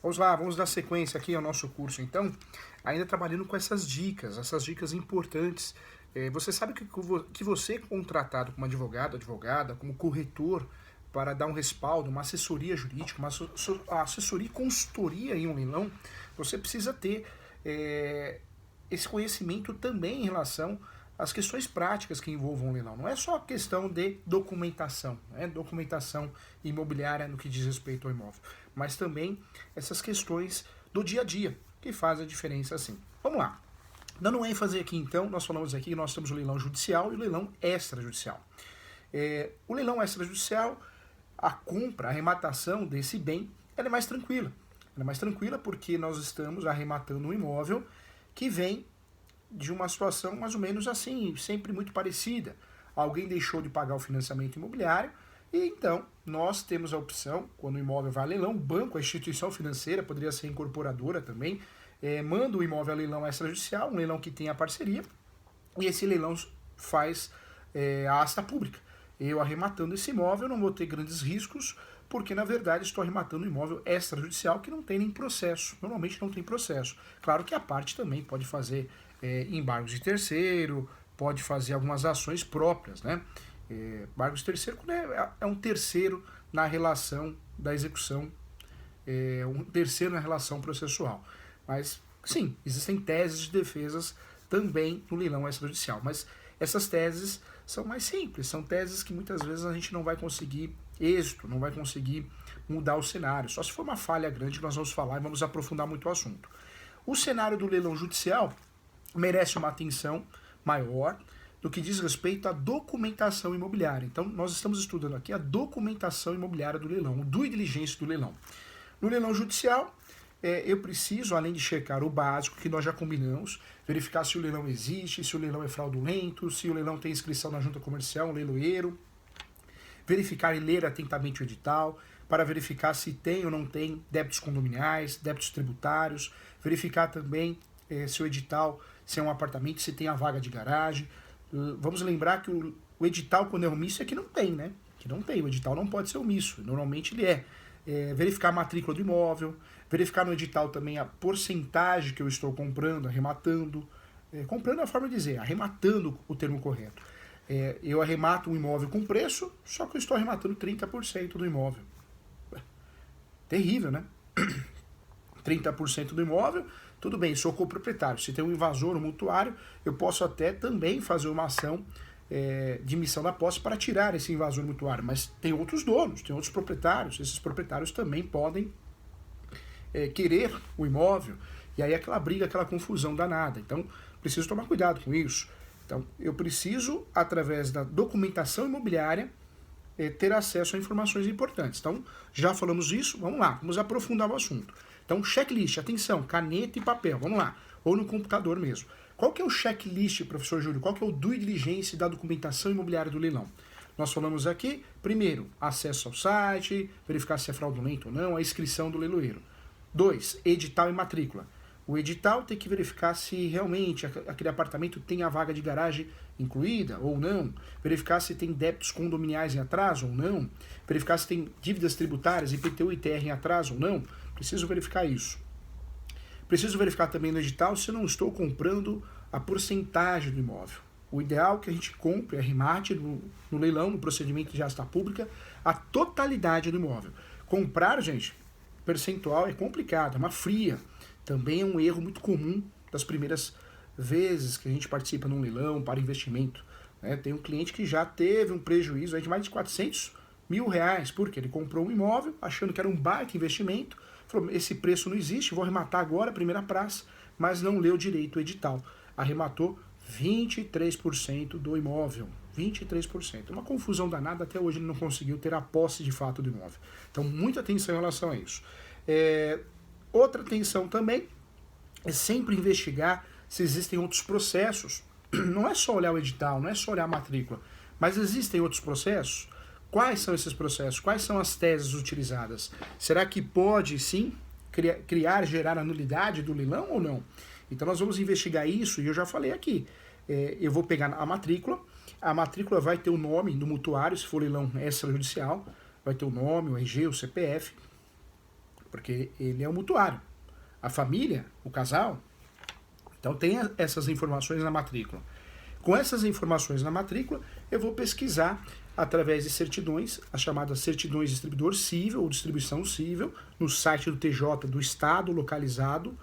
Vamos lá, vamos dar sequência aqui ao nosso curso, então, ainda trabalhando com essas dicas importantes. Você sabe que você é contratado como advogado, advogada, como corretor, para dar um respaldo, uma assessoria jurídica, assessoria e consultoria em um leilão, você precisa ter esse conhecimento também em relação às questões práticas que envolvam o leilão. Não é só a questão de documentação, né? Documentação imobiliária no que diz respeito ao imóvel, mas também essas questões do dia a dia, que fazem a diferença assim. Vamos lá. Dando ênfase aqui então, nós falamos aqui que nós temos o leilão judicial e o leilão extrajudicial. O leilão extrajudicial, a compra, a arrematação desse bem, ela é mais tranquila. Ela é mais tranquila porque nós estamos arrematando um imóvel que vem de uma situação mais ou menos assim, sempre muito parecida. Alguém deixou de pagar o financiamento imobiliário e então nós temos a opção, quando o imóvel vai a leilão, o banco, a instituição financeira, poderia ser incorporadora também, manda o imóvel a leilão extrajudicial, um leilão que tem a parceria, e esse leilão faz a asta pública. Eu arrematando esse imóvel não vou ter grandes riscos, porque na verdade estou arrematando um imóvel extrajudicial que não tem nem processo, normalmente não tem processo. Claro que a parte também pode fazer embargos de terceiro, pode fazer algumas ações próprias, né? Embargos de terceiro é um terceiro na relação da execução, um terceiro na relação processual. Mas, sim, existem teses de defesas também no leilão extrajudicial, mas essas teses são mais simples, são teses que muitas vezes a gente não vai conseguir êxito, não vai conseguir mudar o cenário, só se for uma falha grande que nós vamos falar e vamos aprofundar muito o assunto. O cenário do leilão judicial merece uma atenção maior do que diz respeito à documentação imobiliária. Então, nós estamos estudando aqui a documentação imobiliária do leilão, o due diligence do leilão. No leilão judicial, eu preciso, além de checar o básico, que nós já combinamos, verificar se o leilão existe, se o leilão é fraudulento, se o leilão tem inscrição na junta comercial, um leiloeiro, verificar e ler atentamente o edital, para verificar se tem ou não tem débitos condominiais, débitos tributários, verificar também se o edital, se é um apartamento, se tem a vaga de garagem. Vamos lembrar que o edital, quando é omisso, é que não tem, né? Que não tem, o edital não pode ser omisso, normalmente ele é. Verificar a matrícula do imóvel, verificar no edital também a porcentagem que eu estou comprando, arrematando. Comprando é a forma de dizer, arrematando o termo correto. Eu arremato um imóvel com preço, só que eu estou arrematando 30% do imóvel. Terrível, né? 30% do imóvel, tudo bem, sou coproprietário. Se tem um invasor, um mutuário, eu posso até também fazer uma ação de emissão da posse para tirar esse invasor mutuário. Mas tem outros donos, tem outros proprietários. Esses proprietários também podem querer o imóvel. E aí aquela briga, aquela confusão danada. Então, preciso tomar cuidado com isso. Então, eu preciso, através da documentação imobiliária, ter acesso a informações importantes. Então, já falamos isso, vamos lá, vamos aprofundar o assunto. Então, checklist, atenção, caneta e papel, vamos lá, ou no computador mesmo. Qual que é o checklist, professor Júlio? Qual que é o due diligence da documentação imobiliária do leilão? Nós falamos aqui, primeiro, acesso ao site, verificar se é fraudulento ou não, a inscrição do leiloeiro. 2, edital e matrícula. O edital tem que verificar se realmente aquele apartamento tem a vaga de garagem incluída ou não, verificar se tem débitos condominiais em atraso ou não, verificar se tem dívidas tributárias, IPTU e ITR em atraso ou não, preciso verificar isso. Preciso verificar também no edital se eu não estou comprando a porcentagem do imóvel. O ideal é que a gente compre, arremate no leilão, no procedimento de asta pública, a totalidade do imóvel. Comprar, gente, percentual é complicado, é uma fria. Também é um erro muito comum das primeiras vezes que a gente participa num leilão para investimento. Tem um cliente que já teve um prejuízo de mais de 400 mil reais, porque ele comprou um imóvel achando que era um baita investimento, falou, esse preço não existe, vou arrematar agora, primeira praça, mas não leu direito o edital. Arrematou 23% do imóvel. 23%. Uma confusão danada, até hoje ele não conseguiu ter a posse de fato do imóvel. Então, muita atenção em relação a isso. Outra atenção também é sempre investigar se existem outros processos. Não é só olhar o edital, não é só olhar a matrícula, mas existem outros processos? Quais são esses processos? Quais são as teses utilizadas? Será que pode, sim, gerar a nulidade do leilão ou não? Então nós vamos investigar isso, e eu já falei aqui. Eu vou pegar a matrícula vai ter o nome do mutuário, se for leilão extrajudicial, vai ter o nome, o RG, o CPF. porque ele é o mutuário. A família, o casal, então tem essas informações na matrícula. Com essas informações na matrícula, eu vou pesquisar através de certidões, as chamadas certidões de distribuidor cível ou distribuição cível, no site do TJ do estado localizado,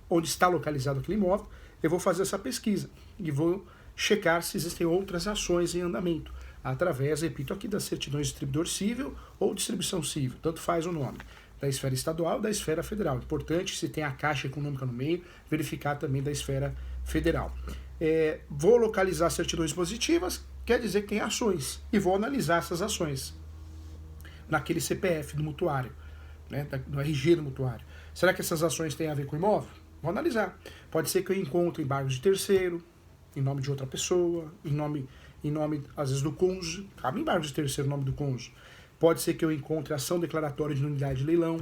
onde está localizado aquele imóvel. Eu vou fazer essa pesquisa e vou checar se existem outras ações em andamento, através, repito aqui, das certidões de distribuidor cível ou distribuição cível, tanto faz o nome, da esfera estadual e da esfera federal. Importante, se tem a Caixa Econômica no meio, verificar também da esfera federal. Vou localizar certidões positivas, quer dizer que tem ações, e vou analisar essas ações naquele CPF do mutuário, né, no RG do mutuário. Será que essas ações têm a ver com o imóvel? Vou analisar. Pode ser que eu encontre embargos de terceiro, em nome de outra pessoa, em nome às vezes, do cônjuge. Cabe embargo de terceiro em nome do cônjuge. Pode ser que eu encontre ação declaratória de nulidade de leilão.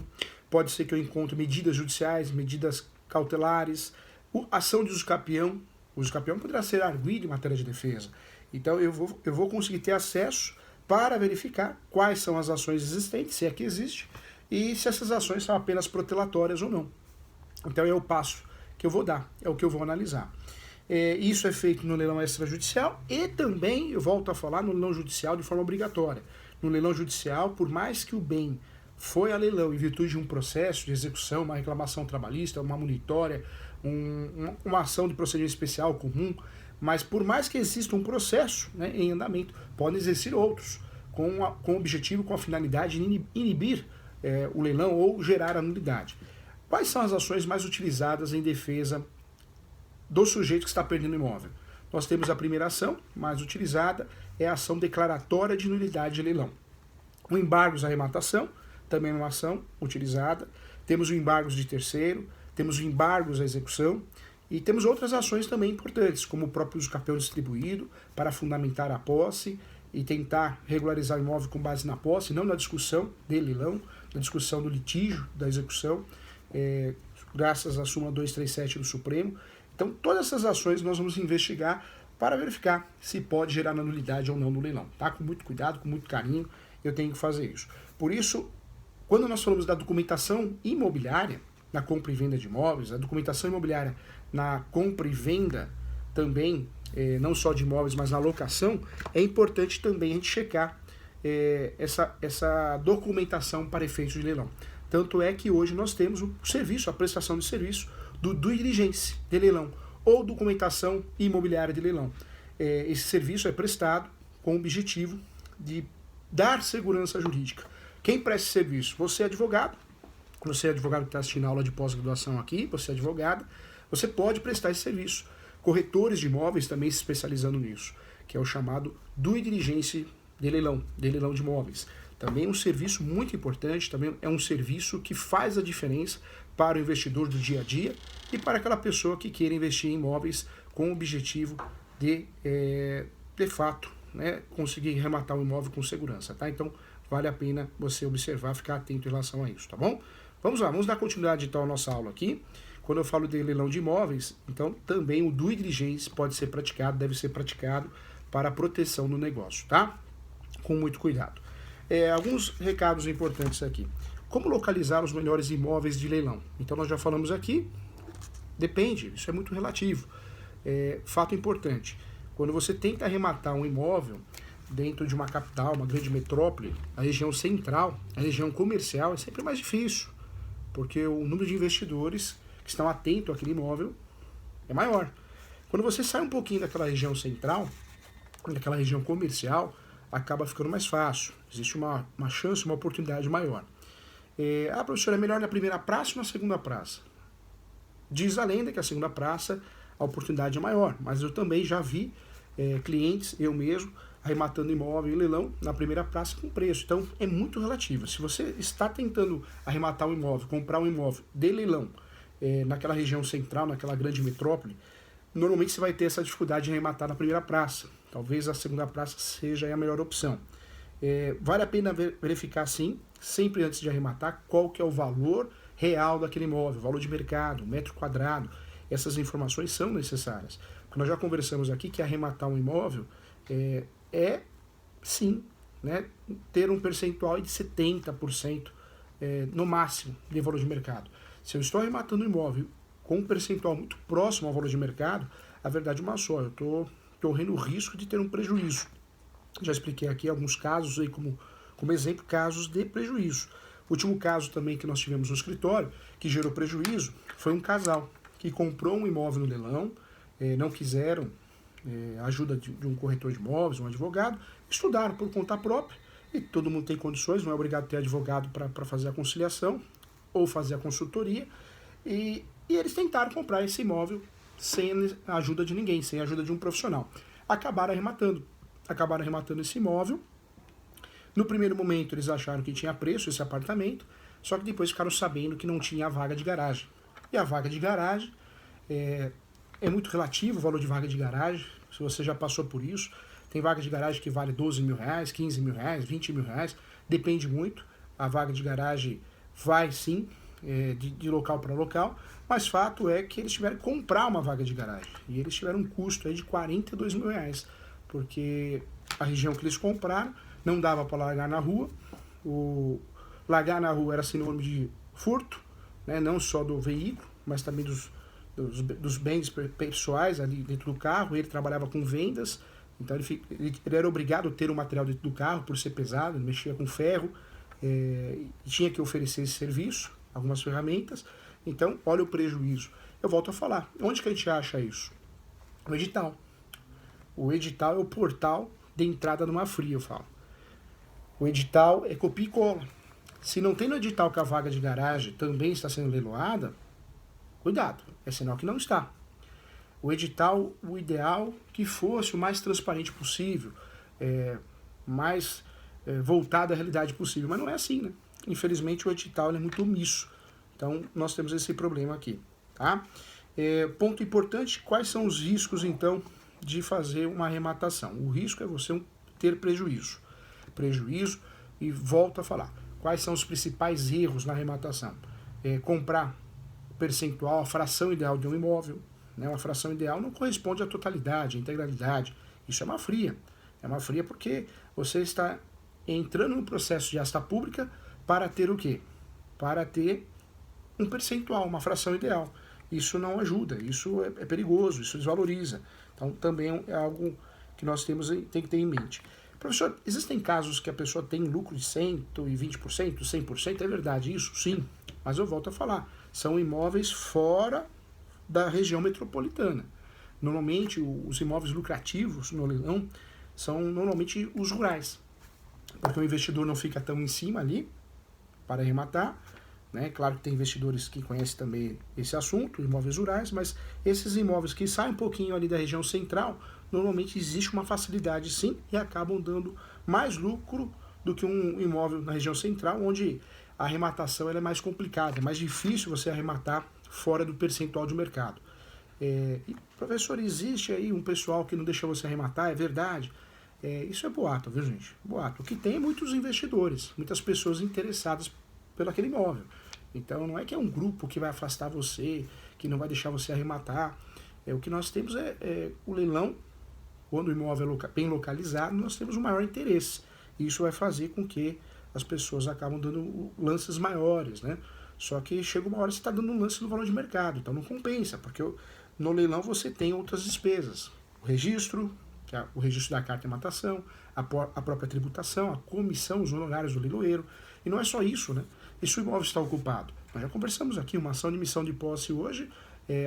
Pode ser que eu encontre medidas judiciais, medidas cautelares, ação de usucapião. O usucapião poderá ser arguido em matéria de defesa. Então, eu vou conseguir ter acesso para verificar quais são as ações existentes, se é que existe, e se essas ações são apenas protelatórias ou não. Então, é o passo que eu vou dar, é o que eu vou analisar. Isso é feito no leilão extrajudicial e também, eu volto a falar, no leilão judicial de forma obrigatória. No leilão judicial, por mais que o bem foi a leilão em virtude de um processo de execução, uma reclamação trabalhista, uma monitória, uma ação de procedimento especial comum, mas por mais que exista um processo, né, em andamento, podem existir outros, com o objetivo, com a finalidade de inibir o leilão ou gerar a nulidade. Quais são as ações mais utilizadas em defesa do sujeito que está perdendo o imóvel? Nós temos a primeira ação, mais utilizada, é a ação declaratória de nulidade de leilão. O embargos à arrematação, também é uma ação utilizada. Temos o embargos de terceiro, temos o embargos à execução e temos outras ações também importantes, como o próprio usucapião distribuído, para fundamentar a posse e tentar regularizar o imóvel com base na posse, não na discussão de leilão, na discussão do litígio, da execução, graças à súmula 237 do Supremo. Então, todas essas ações nós vamos investigar para verificar se pode gerar nulidade ou não no leilão. Tá? Com muito cuidado, com muito carinho, eu tenho que fazer isso. Por isso, quando nós falamos da documentação imobiliária, na compra e venda de imóveis, a documentação imobiliária na compra e venda também, não só de imóveis, mas na locação, é importante também a gente checar essa documentação para efeitos de leilão. Tanto é que hoje nós temos o serviço, a prestação de serviço do due diligence de leilão ou documentação imobiliária de leilão. Esse serviço é prestado com o objetivo de dar segurança jurídica. Quem presta esse serviço? Você é advogado que está assistindo a aula de pós-graduação aqui, você é advogado, você pode prestar esse serviço. Corretores de imóveis também se especializando nisso, que é o chamado due diligence de leilão de imóveis. Também é um serviço muito importante, também é um serviço que faz a diferença para o investidor do dia a dia e para aquela pessoa que queira investir em imóveis com o objetivo de fato, né, conseguir rematar o imóvel com segurança, tá? Então, vale a pena você observar, ficar atento em relação a isso, tá bom? Vamos lá, vamos dar continuidade então à nossa aula aqui. Quando eu falo de leilão de imóveis, então também o due diligence pode ser praticado, deve ser praticado para a proteção do negócio, tá? Com muito cuidado. Alguns recados importantes aqui. Como localizar os melhores imóveis de leilão? Então nós já falamos aqui, depende, isso é muito relativo. Fato importante, quando você tenta arrematar um imóvel dentro de uma capital, uma grande metrópole, a região central, a região comercial, é sempre mais difícil, porque o número de investidores que estão atentos àquele imóvel é maior. Quando você sai um pouquinho daquela região central, daquela região comercial, acaba ficando mais fácil. Existe uma chance, uma oportunidade maior. Professor, é melhor na primeira praça ou na segunda praça? Diz a lenda que a segunda praça a oportunidade é maior, mas eu também já vi clientes, eu mesmo, arrematando imóvel em leilão na primeira praça com preço. Então, é muito relativo. Se você está tentando arrematar um imóvel, comprar um imóvel de leilão naquela região central, naquela grande metrópole, normalmente você vai ter essa dificuldade de arrematar na primeira praça. Talvez a segunda praça seja a melhor opção. Vale a pena verificar, sim, sempre antes de arrematar, qual que é o valor real daquele imóvel, valor de mercado, metro quadrado. Essas informações são necessárias. Porque nós já conversamos aqui que arrematar um imóvel sim, né, ter um percentual de 70% no máximo de valor de mercado. Se eu estou arrematando um imóvel com um percentual muito próximo ao valor de mercado, a verdade é uma só, eu estou correndo o risco de ter um prejuízo. Já expliquei aqui alguns casos aí como exemplo, casos de prejuízo. O último caso também que nós tivemos no escritório, que gerou prejuízo, foi um casal que comprou um imóvel no leilão, não quiseram ajuda de um corretor de imóveis, um advogado, estudaram por conta própria, e todo mundo tem condições, não é obrigado a ter advogado para fazer a conciliação ou fazer a consultoria, e eles tentaram comprar esse imóvel sem a ajuda de ninguém, sem a ajuda de um profissional. Acabaram arrematando esse imóvel. No primeiro momento eles acharam que tinha preço esse apartamento, só que depois ficaram sabendo que não tinha vaga de garagem. E a vaga de garagem é muito relativo o valor de vaga de garagem, se você já passou por isso. Tem vaga de garagem que vale 12 mil reais, 15 mil reais, 20 mil reais, depende muito. A vaga de garagem vai sim, de local para local, mas fato é que eles tiveram que comprar uma vaga de garagem. E eles tiveram um custo aí de 42 mil reais, porque a região que eles compraram não dava para largar na rua. Largar na rua era sinônimo de furto, né, não só do veículo, mas também dos bens pessoais ali dentro do carro. Ele trabalhava com vendas, então ele era obrigado a ter o material dentro do carro por ser pesado, ele mexia com ferro, e tinha que oferecer esse serviço, algumas ferramentas. Então, olha o prejuízo. Eu volto a falar, onde que a gente acha isso? No edital. O edital é o portal de entrada numa fria, eu falo. O edital é copia e cola. Se não tem no edital que a vaga de garagem também está sendo leiloada, cuidado, é sinal que não está. O edital, o ideal que fosse o mais transparente possível, mais voltado à realidade possível, mas não é assim, né? Infelizmente o edital é muito omisso. Então nós temos esse problema aqui, tá? Ponto importante, quais são os riscos então de fazer uma arrematação? O risco é você ter prejuízo. E volto a falar, quais são os principais erros na arrematação? Comprar percentual, a fração ideal de um imóvel, né? Uma fração ideal não corresponde à totalidade, à integralidade. Isso é uma fria. É uma fria porque você está entrando no processo de asta pública para ter o quê? Para ter um percentual, uma fração ideal. Isso não ajuda, isso é perigoso, isso desvaloriza. Então também é algo que nós tem que ter em mente. Professor, existem casos que a pessoa tem lucro de 120%, 100%, é verdade isso? Sim, mas eu volto a falar, são imóveis fora da região metropolitana. Normalmente os imóveis lucrativos no leilão são normalmente os rurais, porque o investidor não fica tão em cima ali para arrematar, né? Claro que tem investidores que conhecem também esse assunto, imóveis rurais, mas esses imóveis que saem um pouquinho ali da região central, normalmente existe uma facilidade sim e acabam dando mais lucro do que um imóvel na região central, onde a arrematação ela é mais complicada, é mais difícil você arrematar fora do percentual de mercado. Professor, existe aí um pessoal que não deixa você arrematar, é verdade? Isso é boato, viu gente? Boato. O que tem é muitos investidores, muitas pessoas interessadas pelo aquele imóvel. Então não é que é um grupo que vai afastar você, que não vai deixar você arrematar. O que nós temos é o leilão, quando o imóvel é bem localizado, nós temos um maior interesse. Isso vai fazer com que as pessoas acabam dando lances maiores, né? Só que chega uma hora que você está dando um lance no valor de mercado, então não compensa, porque no leilão você tem outras despesas. O registro, que é o registro da carta de arrematação, a própria tributação, a comissão, os honorários do leiloeiro. E não é só isso, né? E se o imóvel está ocupado? Nós já conversamos aqui, uma ação de missão de posse hoje,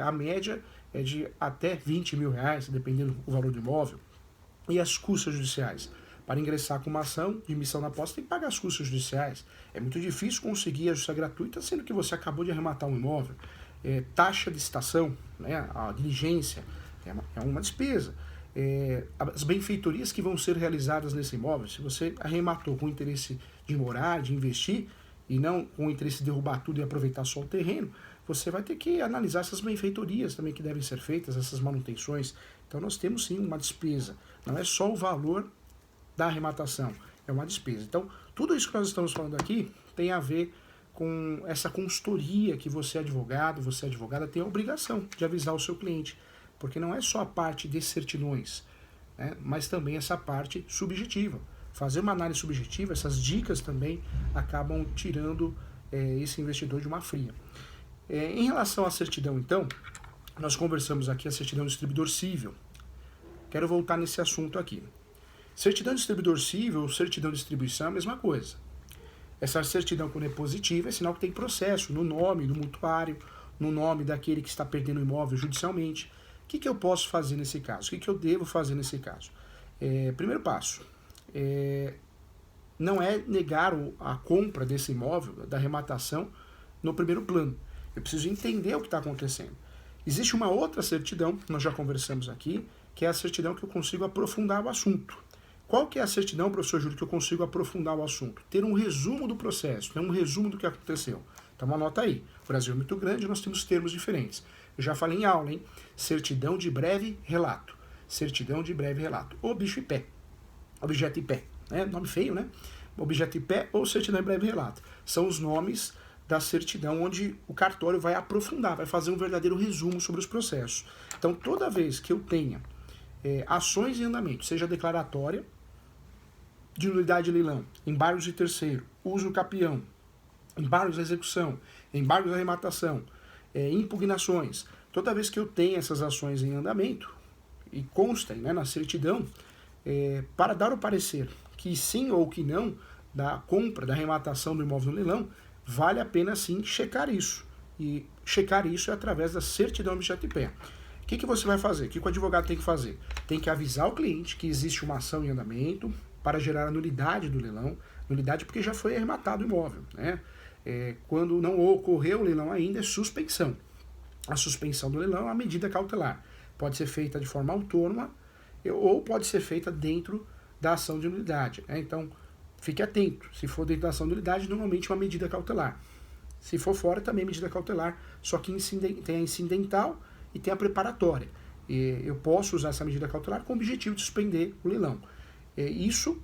a média é de até 20 mil reais, dependendo do valor do imóvel. E as custas judiciais? Para ingressar com uma ação de missão na posse, tem que pagar as custas judiciais. É muito difícil conseguir a justiça gratuita, sendo que você acabou de arrematar um imóvel. Taxa de licitação, né, a diligência, é uma despesa. As benfeitorias que vão ser realizadas nesse imóvel, se você arrematou com interesse de morar, de investir, e não com o interesse de derrubar tudo e aproveitar só o terreno, você vai ter que analisar essas benfeitorias também que devem ser feitas, essas manutenções. Então nós temos sim uma despesa, não é só o valor da arrematação, é uma despesa. Então tudo isso que nós estamos falando aqui tem a ver com essa consultoria que você advogada tem a obrigação de avisar o seu cliente, porque não é só a parte de certidões, né, mas também essa parte subjetiva. Fazer uma análise subjetiva, essas dicas também acabam tirando esse investidor de uma fria. Em relação à certidão, então, nós conversamos aqui a certidão do distribuidor civil. Quero voltar nesse assunto aqui. Certidão de distribuidor civil ou certidão de distribuição é a mesma coisa. Essa certidão, quando é positiva, é sinal que tem processo no nome do mutuário, no nome daquele que está perdendo o imóvel judicialmente. O que eu posso fazer nesse caso? O que eu devo fazer nesse caso? Primeiro passo, não é negar a compra desse imóvel, da arrematação, no primeiro plano. Eu preciso entender o que está acontecendo. Existe uma outra certidão, que nós já conversamos aqui, que é a certidão que eu consigo aprofundar o assunto. Qual que é a certidão, professor Júlio, que eu consigo aprofundar o assunto? Ter um resumo do processo, ter um resumo do que aconteceu. Então anota aí. O Brasil é muito grande, nós temos termos diferentes. Eu já falei em aula, hein? Certidão de breve relato. Certidão de breve relato. O bicho em pé. Objeto em pé. Nome feio, né? Objeto em pé ou certidão de breve relato. São os nomes da certidão onde o cartório vai aprofundar, vai fazer um verdadeiro resumo sobre os processos. Então, toda vez que eu tenha ações em andamento, seja declaratória, de nulidade de leilão, embargos de terceiro, uso capião, embargos de execução, embargos de arrematação, impugnações, toda vez que eu tenho essas ações em andamento, e constem na certidão, para dar o parecer que sim ou que não da compra, da arrematação do imóvel no leilão, vale a pena sim checar isso. E checar isso é através da certidão objeto em pé. O que você vai fazer? O que o advogado tem que fazer? Tem que avisar o cliente que existe uma ação em andamento para gerar a nulidade do leilão. Nulidade porque já foi arrematado o imóvel. Quando não ocorreu o leilão ainda, é suspensão. A suspensão do leilão é uma medida cautelar. Pode ser feita de forma autônoma ou pode ser feita dentro da ação de nulidade. Então, fique atento. Se for dentro da ação de nulidade, normalmente é uma medida cautelar. Se for fora, também é medida cautelar, só que tem a incidental e tem a preparatória. Eu posso usar essa medida cautelar com o objetivo de suspender o leilão. Isso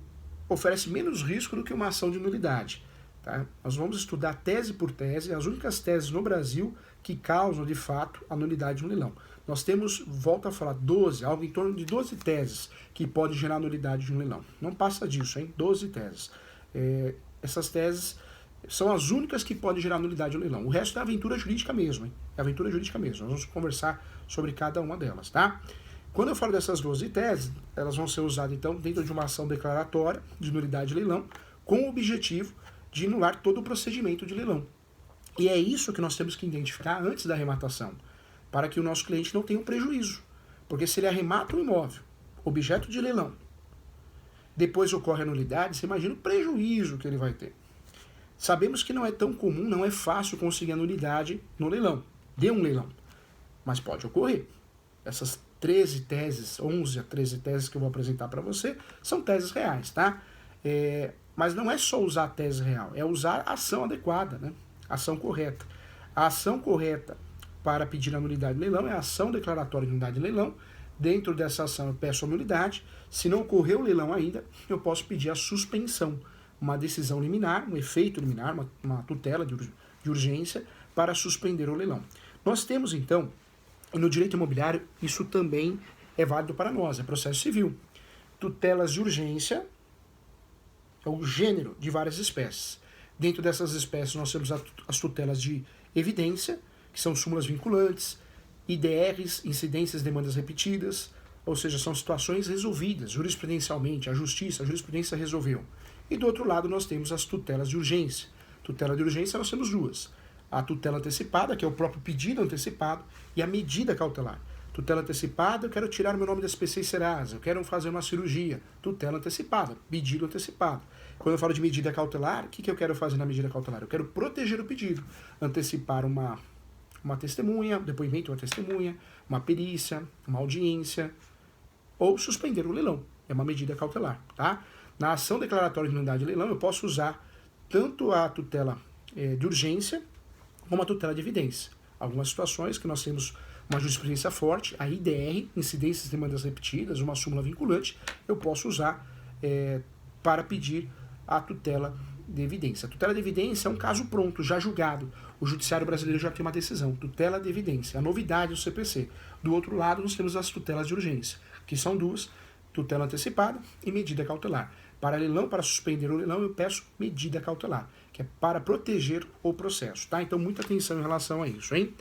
oferece menos risco do que uma ação de nulidade. Tá? Nós vamos estudar tese por tese, as únicas teses no Brasil que causam, de fato, a nulidade de um leilão. Nós temos, volto a falar, algo em torno de 12 teses que podem gerar nulidade de um leilão. Não passa disso, hein? 12 teses. Essas teses são as únicas que podem gerar nulidade de um leilão. O resto é aventura jurídica mesmo, hein? É aventura jurídica mesmo. Nós vamos conversar sobre cada uma delas, tá? Quando eu falo dessas 12 teses, elas vão ser usadas, então, dentro de uma ação declaratória de nulidade de leilão, com o objetivo de anular todo o procedimento de leilão. E é isso que nós temos que identificar antes da arrematação, para que o nosso cliente não tenha um prejuízo. Porque se ele arremata um imóvel, objeto de leilão, depois ocorre a nulidade, você imagina o prejuízo que ele vai ter. Sabemos que não é tão comum, não é fácil conseguir a nulidade no leilão, de um leilão, mas pode ocorrer. Essas 13 teses, 11 a 13 teses que eu vou apresentar para você, são teses reais, tá? Mas não é só usar a tese real, é usar a ação adequada, né? A ação correta. A ação correta para pedir a nulidade do leilão é a ação declaratória de nulidade de leilão. Dentro dessa ação eu peço a nulidade. Se não ocorreu o leilão ainda, eu posso pedir a suspensão, uma decisão liminar, um efeito liminar, uma tutela de urgência para suspender o leilão. Nós temos então, no direito imobiliário, isso também é válido para nós, é processo civil. Tutelas de urgência é o gênero de várias espécies. Dentro dessas espécies nós temos as tutelas de evidência, que são súmulas vinculantes, IDRs, incidências de demandas repetidas, ou seja, são situações resolvidas jurisprudencialmente, a jurisprudência resolveu. E do outro lado nós temos as tutelas de urgência. Tutela de urgência nós temos duas. A tutela antecipada, que é o próprio pedido antecipado, e a medida cautelar. Tutela antecipada, eu quero tirar meu nome da SPC e Serasa, eu quero fazer uma cirurgia. Tutela antecipada, pedido antecipado. Quando eu falo de medida cautelar, o que eu quero fazer na medida cautelar? Eu quero proteger o pedido, antecipar uma testemunha, um depoimento de uma testemunha, uma perícia, uma audiência, ou suspender o leilão. É uma medida cautelar, tá? Na ação declaratória de nulidade de leilão, eu posso usar tanto a tutela de urgência, como a tutela de evidência. Algumas situações que nós temos uma jurisprudência forte, a IDR, incidências de demandas repetidas, uma súmula vinculante, eu posso usar para pedir a tutela de evidência. A tutela de evidência é um caso pronto, já julgado. O judiciário brasileiro já tem uma decisão, tutela de evidência, a novidade do CPC. Do outro lado, nós temos as tutelas de urgência, que são duas, tutela antecipada e medida cautelar. Para leilão, para suspender o leilão, eu peço medida cautelar, que é para proteger o processo, tá? Então, muita atenção em relação a isso, hein?